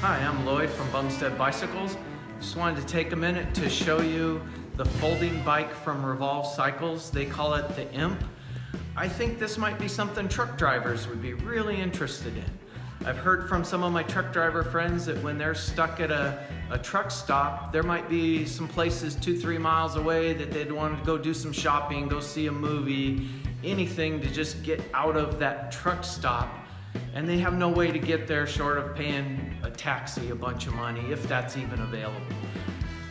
Hi, I'm Lloyd from Bumstead Bicycles. Just wanted to take a minute to show you the folding bike from Revolve Cycles. They call it the Imp. I think this might be something truck drivers would be really interested in. I've heard from some of my truck driver friends that when they're stuck at a truck stop, there might be some places 2-3 miles away that they'd want to go do some shopping, go see a movie, anything to just get out of that truck stop. And they have no way to get there short of paying a taxi a bunch of money, if that's even available.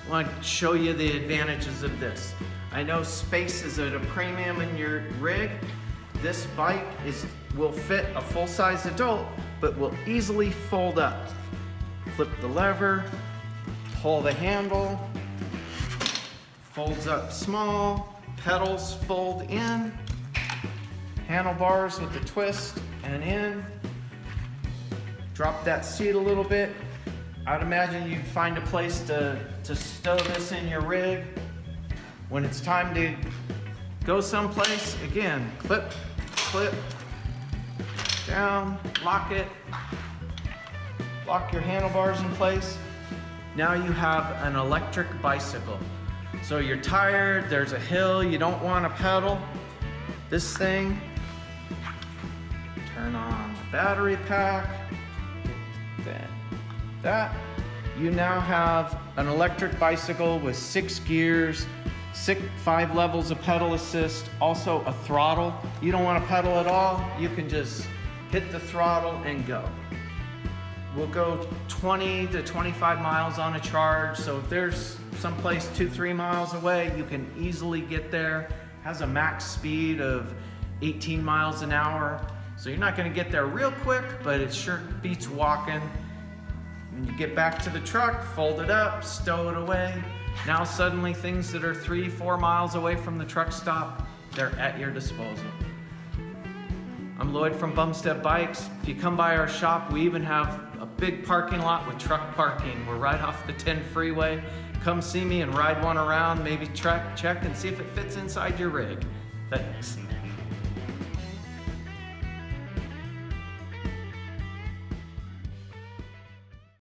I want to show you the advantages of this. I know space is at a premium in your rig. This bike will fit a full-size adult, but will easily fold up. Flip the lever, pull the handle, folds up small, pedals fold in, handlebars with the twist and in. Drop that seat a little bit. I'd imagine you'd find a place to stow this in your rig. When it's time to go someplace, again, clip, down, lock it, lock your handlebars in place. Now you have an electric bicycle. So you're tired, there's a hill, you don't want to pedal. This thing, turn on the battery pack, that. You now have an electric bicycle with 6 gears, 5 levels of pedal assist, also a throttle. You don't want to pedal at all, you can just hit the throttle and go. We'll go 20 to 25 miles on a charge, so if there's someplace 2-3 miles away, you can easily get there. Has a max speed of 18 miles an hour, so you're not going to get there real quick, but it sure beats walking. When you get back to the truck, fold it up, stow it away. Now suddenly things that are 3-4 miles away from the truck stop, they're at your disposal. I'm Lloyd from Bumstead Bikes. If you come by our shop, we even have a big parking lot with truck parking. We're right off the 10 freeway. Come see me and ride one around, maybe check and see if it fits inside your rig. Thanks.